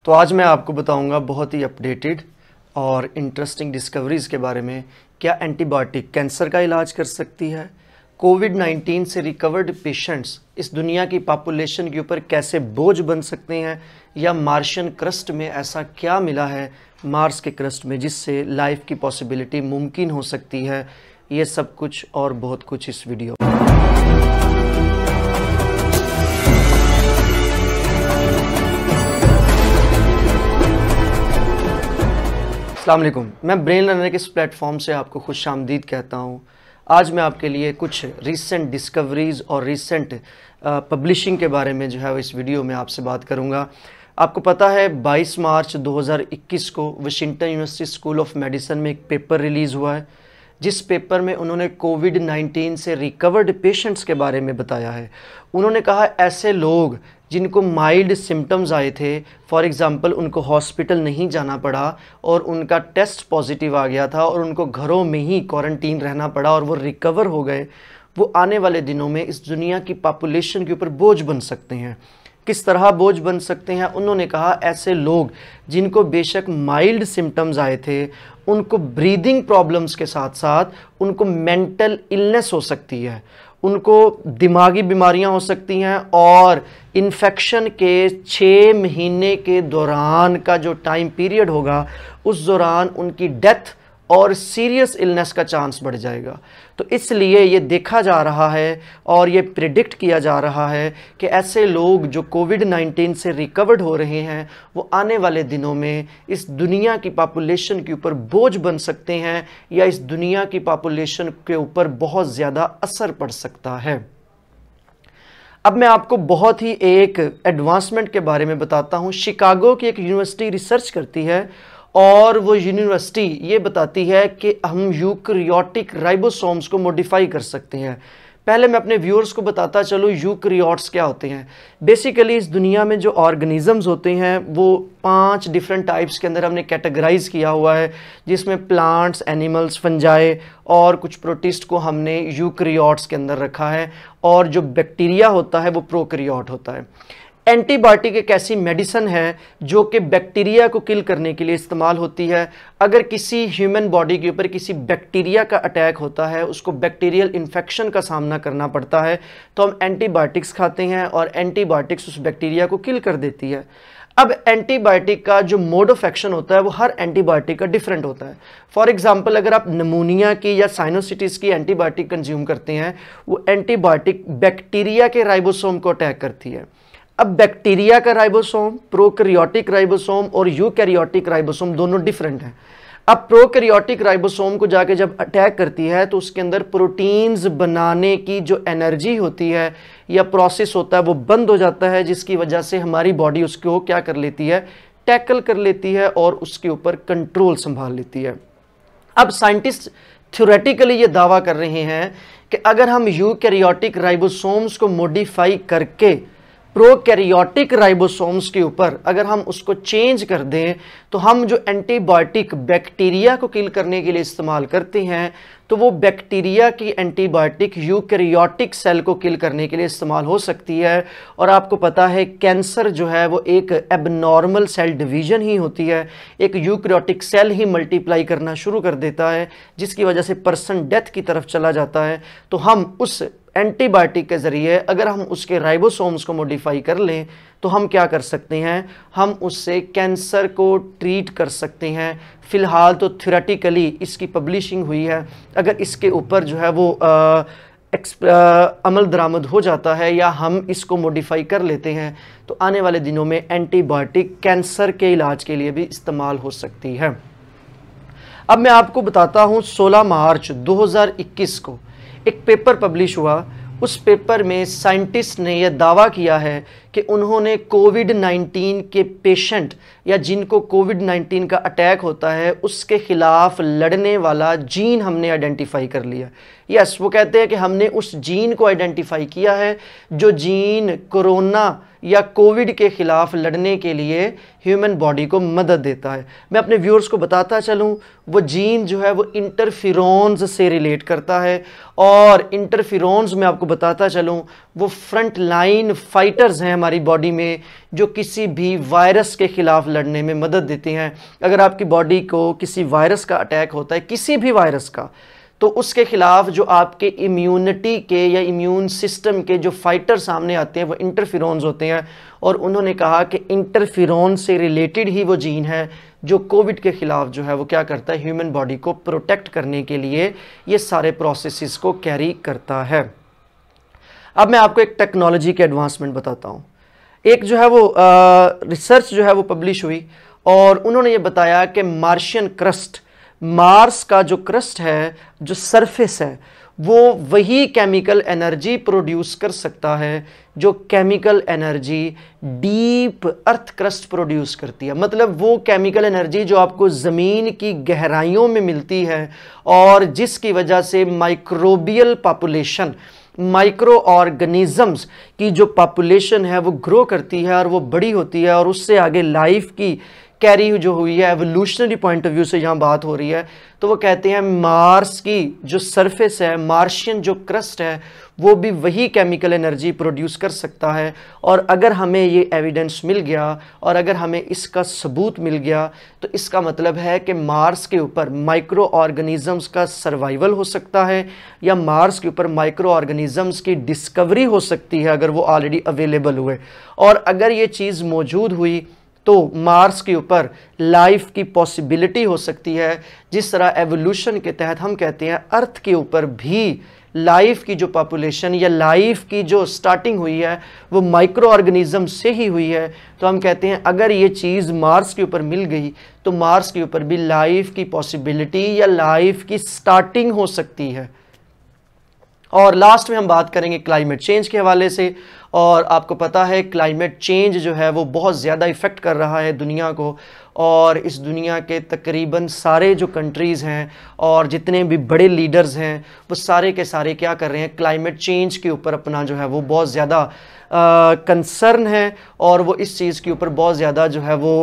तो आज मैं आपको बताऊंगा बहुत ही अपडेटेड और इंटरेस्टिंग डिस्कवरीज़ के बारे में। क्या एंटीबायोटिक कैंसर का इलाज कर सकती है? कोविड-19 से रिकवर्ड पेशेंट्स इस दुनिया की पॉपुलेशन के ऊपर कैसे बोझ बन सकते हैं? या मार्शियन क्रस्ट में ऐसा क्या मिला है मार्स के क्रस्ट में जिससे लाइफ की पॉसिबिलिटी मुमकिन हो सकती है? ये सब कुछ और बहुत कुछ इस वीडियो में। अस्सलाम वालेकुम, मैं ब्रेन लर्नर के इस प्लेटफॉर्म से आपको खुशामदीद कहता हूँ। आज मैं आपके लिए कुछ रीसेंट डिस्कवरीज़ और रीसेंट पब्लिशिंग के बारे में जो है इस वीडियो में आपसे बात करूँगा। आपको पता है 22 मार्च 2021 को Washington university school of medicine में एक पेपर रिलीज़ हुआ है, जिस पेपर में उन्होंने कोविड-19 से रिकवर्ड पेशेंट्स के बारे में बताया है। उन्होंने कहा ऐसे लोग जिनको माइल्ड सिम्टम्स आए थे, फॉर एग्ज़ाम्पल उनको हॉस्पिटल नहीं जाना पड़ा और उनका टेस्ट पॉजिटिव आ गया था और उनको घरों में ही क्वारंटीन रहना पड़ा और वो रिकवर हो गए, वो आने वाले दिनों में इस दुनिया की पॉपुलेशन के ऊपर बोझ बन सकते हैं। किस तरह बोझ बन सकते हैं? उन्होंने कहा ऐसे लोग जिनको बेशक माइल्ड सिम्टम्स आए थे, उनको ब्रीदिंग प्रॉब्लम्स के साथ साथ उनको मेंटल इलनेस हो सकती है, उनको दिमागी बीमारियां हो सकती हैं और इन्फेक्शन के 6 महीने के दौरान का जो टाइम पीरियड होगा उस दौरान उनकी डेथ और सीरियस इलनेस का चांस बढ़ जाएगा। तो इसलिए ये देखा जा रहा है और ये प्रिडिक्ट किया जा रहा है कि ऐसे लोग जो कोविड-19 से रिकवर्ड हो रहे हैं वो आने वाले दिनों में इस दुनिया की पॉपुलेशन के ऊपर बोझ बन सकते हैं या इस दुनिया की पॉपुलेशन के ऊपर बहुत ज़्यादा असर पड़ सकता है। अब मैं आपको बहुत ही एक एडवांसमेंट के बारे में बताता हूँ। शिकागो की एक यूनिवर्सिटी रिसर्च करती है और वो यूनिवर्सिटी ये बताती है कि हम यूकैरियोटिक राइबोसोम्स को मॉडिफाई कर सकते हैं। पहले मैं अपने व्यूअर्स को बताता चलूँ यूकैरियोट्स क्या होते हैं। बेसिकली इस दुनिया में जो ऑर्गेनिजम्स होते हैं वो 5 डिफरेंट टाइप्स के अंदर हमने कैटेगराइज किया हुआ है, जिसमें प्लांट्स, एनिमल्स, फंजाई और कुछ प्रोटिस्ट को हमने यूकैरियोट्स के अंदर रखा है और जो बैक्टीरिया होता है वो प्रोकैरियोट होता है। एंटीबायोटिक एक ऐसी मेडिसिन है जो कि बैक्टीरिया को किल करने के लिए इस्तेमाल होती है। अगर किसी ह्यूमन बॉडी के ऊपर किसी बैक्टीरिया का अटैक होता है, उसको बैक्टीरियल इन्फेक्शन का सामना करना पड़ता है, तो हम एंटीबायोटिक्स खाते हैं और एंटीबायोटिक्स उस बैक्टीरिया को किल कर देती है। अब एंटीबायोटिक का जो मोड ऑफ एक्शन होता है वो हर एंटीबायोटिक का डिफरेंट होता है। फॉर एग्जांपल अगर आप निमोनिया की या साइनोसाइटिस की एंटीबायोटिक कंज्यूम करते हैं, वो एंटीबायोटिक बैक्टीरिया के राइबोसोम को अटैक करती है। अब बैक्टीरिया का राइबोसोम, प्रोकैरियोटिक राइबोसोम और यूकैरियोटिक राइबोसोम दोनों डिफरेंट हैं। अब प्रोकैरियोटिक राइबोसोम को जाके जब अटैक करती है तो उसके अंदर प्रोटीन्स बनाने की जो एनर्जी होती है या प्रोसेस होता है वो बंद हो जाता है, जिसकी वजह से हमारी बॉडी उसको क्या कर लेती है, टैकल कर लेती है और उसके ऊपर कंट्रोल संभाल लेती है। अब साइंटिस्ट थ्योरेटिकली ये दावा कर रहे हैं कि अगर हम यूकैरियोटिक राइबोसोम्स को मॉडिफाई करके प्रोकैरियोटिक राइबोसोम्स के ऊपर अगर हम उसको चेंज कर दें तो हम जो एंटीबायोटिक बैक्टीरिया को किल करने के लिए इस्तेमाल करते हैं तो वो बैक्टीरिया की एंटीबायोटिक यूकैरियोटिक सेल को किल करने के लिए इस्तेमाल हो सकती है। और आपको पता है कैंसर जो है वो एक एबनॉर्मल सेल डिवीजन ही होती है, एक यूकैरियोटिक सेल ही मल्टीप्लाई करना शुरू कर देता है, जिसकी वजह से पर्सन डेथ की तरफ चला जाता है। तो हम उस एंटीबायोटिक के ज़रिए अगर हम उसके राइबोसोम्स को मॉडिफाई कर लें तो हम क्या कर सकते हैं, हम उससे कैंसर को ट्रीट कर सकते हैं। फ़िलहाल तो थ्योरेटिकली इसकी पब्लिशिंग हुई है। अगर इसके ऊपर जो है वो अमल दरामद हो जाता है या हम इसको मॉडिफाई कर लेते हैं तो आने वाले दिनों में एंटीबायोटिक कैंसर के इलाज के लिए भी इस्तेमाल हो सकती है। अब मैं आपको बताता हूँ 16 मार्च 2021 को एक पेपर पब्लिश हुआ। उस पेपर में साइंटिस्ट ने यह दावा किया है कि उन्होंने कोविड-19 के पेशेंट या जिनको कोविड-19 का अटैक होता है उसके खिलाफ लड़ने वाला जीन हमने आइडेंटिफाई कर लिया। यस, वो कहते हैं कि हमने उस जीन को आइडेंटिफाई किया है जो जीन कोरोना या कोविड के खिलाफ लड़ने के लिए ह्यूमन बॉडी को मदद देता है। मैं अपने व्यूअर्स को बताता चलूँ, वो जीन जो है वो इंटरफेरोन्स से रिलेट करता है और इंटरफेरोन्स में आपको बताता चलूँ वो फ्रंट लाइन फाइटर्स हैं हमारी बॉडी में जो किसी भी वायरस के ख़िलाफ़ लड़ने में मदद देते हैं। अगर आपकी बॉडी को किसी वायरस का अटैक होता है, किसी भी वायरस का, तो उसके ख़िलाफ़ जो आपके इम्यूनिटी के या इम्यून सिस्टम के जो फाइटर सामने आते हैं वो इंटरफेरॉन्स होते हैं। और उन्होंने कहा कि इंटरफेरॉन से रिलेटेड ही वो जीन है जो कोविड के ख़िलाफ़ जो है वो क्या करता है, ह्यूमन बॉडी को प्रोटेक्ट करने के लिए ये सारे प्रोसेसेस को कैरी करता है। अब मैं आपको एक टेक्नोलॉजी के एडवांसमेंट बताता हूँ। एक जो है वो रिसर्च जो है वो पब्लिश हुई और उन्होंने ये बताया कि मार्शियन क्रस्ट, मार्स का जो क्रस्ट है, जो सरफेस है, वो वही केमिकल एनर्जी प्रोड्यूस कर सकता है जो chemical energy deep earth crust produce करती है। मतलब वो केमिकल एनर्जी जो आपको ज़मीन की गहराइयों में मिलती है और जिसकी वजह से माइक्रोबियल पॉपुलेशन, माइक्रो ऑर्गेनिजम्स की जो पॉपुलेशन है वो ग्रो करती है और वो बड़ी होती है और उससे आगे लाइफ की कैरी जो हुई है, एवोल्यूशनरी पॉइंट ऑफ व्यू से यहाँ बात हो रही है। तो वो कहते हैं मार्स की जो सरफेस है, मार्शियन जो क्रस्ट है, वो भी वही केमिकल एनर्जी प्रोड्यूस कर सकता है। और अगर हमें ये एविडेंस मिल गया और अगर हमें इसका सबूत मिल गया तो इसका मतलब है कि मार्स के ऊपर माइक्रो ऑर्गेनिजम्स का सर्वाइवल हो सकता है या मार्स के ऊपर माइक्रो ऑर्गेनिजम्स की डिस्कवरी हो सकती है अगर वो ऑलरेडी अवेलेबल हुए। और अगर ये चीज़ मौजूद हुई तो मार्स के ऊपर लाइफ की पॉसिबिलिटी हो सकती है। जिस तरह एवोल्यूशन के तहत हम कहते हैं अर्थ के ऊपर भी लाइफ की जो पॉपुलेशन या लाइफ की जो स्टार्टिंग हुई है वो माइक्रो ऑर्गेनिज्म से ही हुई है। तो हम कहते हैं अगर ये चीज़ मार्स के ऊपर मिल गई तो मार्स के ऊपर भी लाइफ की पॉसिबिलिटी या लाइफ की स्टार्टिंग हो सकती है। और लास्ट में हम बात करेंगे क्लाइमेट चेंज के हवाले से। और आपको पता है क्लाइमेट चेंज जो है वो बहुत ज़्यादा इफ़ेक्ट कर रहा है दुनिया को और इस दुनिया के तकरीबन सारे जो कंट्रीज़ हैं और जितने भी बड़े लीडर्स हैं वो सारे के सारे क्या कर रहे हैं, क्लाइमेट चेंज के ऊपर अपना जो है वो बहुत ज़्यादा कंसर्न है और वो इस चीज़ के ऊपर बहुत ज़्यादा जो है वो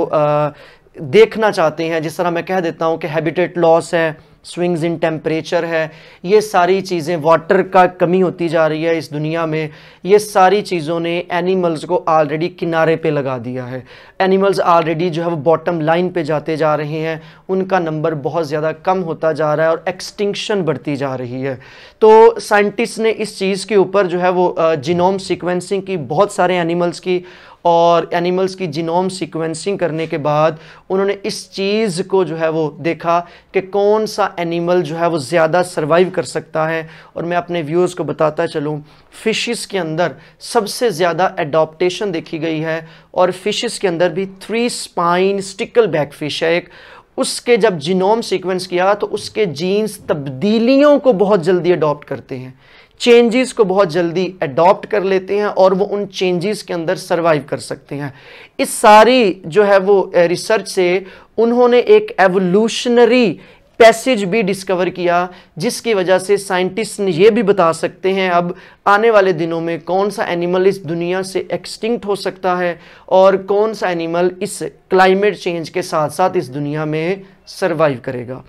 देखना चाहते हैं। जिस तरह मैं कह देता हूँ कि हैबिटेट लॉस है, स्विंग्स इन टेम्परेचर है, ये सारी चीज़ें, वाटर का कमी होती जा रही है इस दुनिया में, ये सारी चीज़ों ने एनिमल्स को ऑलरेडी किनारे पे लगा दिया है। एनिमल्स ऑलरेडी जो है वो बॉटम लाइन पे जाते जा रहे हैं, उनका नंबर बहुत ज़्यादा कम होता जा रहा है और एक्सटिंक्शन बढ़ती जा रही है। तो साइंटिस्ट ने इस चीज़ के ऊपर जो है वो जीनोम सीक्वेंसिंग की बहुत सारे एनिमल्स की, और एनिमल्स की जीनोम सीक्वेंसिंग करने के बाद उन्होंने इस चीज़ को जो है वो देखा कि कौन सा एनिमल जो है वो ज़्यादा सर्वाइव कर सकता है। और मैं अपने व्यूअर्स को बताता चलूँ, फ़िशेस के अंदर सबसे ज़्यादा एडॉप्टेशन देखी गई है और फ़िशेस के अंदर भी 3 स्पाइन स्टिकलबैक फ़िश है एक, उसके जब जीनोम सीक्वेंस किया तो उसके जीन्स तब्दीलियों को बहुत जल्दी अडॉप्ट करते हैं, चेंजेस को बहुत जल्दी अडॉप्ट कर लेते हैं और वो उन चेंजेस के अंदर सरवाइव कर सकते हैं। इस सारी जो है वो रिसर्च से उन्होंने एक एवोल्यूशनरी पैसेज भी डिस्कवर किया जिसकी वजह से साइंटिस्ट ने ये भी बता सकते हैं अब आने वाले दिनों में कौन सा एनिमल इस दुनिया से एक्सटिंक्ट हो सकता है और कौन सा एनिमल इस क्लाइमेट चेंज के साथ साथ इस दुनिया में सरवाइव करेगा।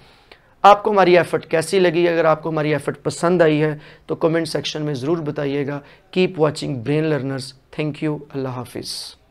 आपको हमारी एफर्ट कैसी लगी? अगर आपको हमारी एफर्ट पसंद आई है तो कमेंट सेक्शन में ज़रूर बताइएगा। Keep watching brain learners. Thank you. अल्लाह हाफिज़।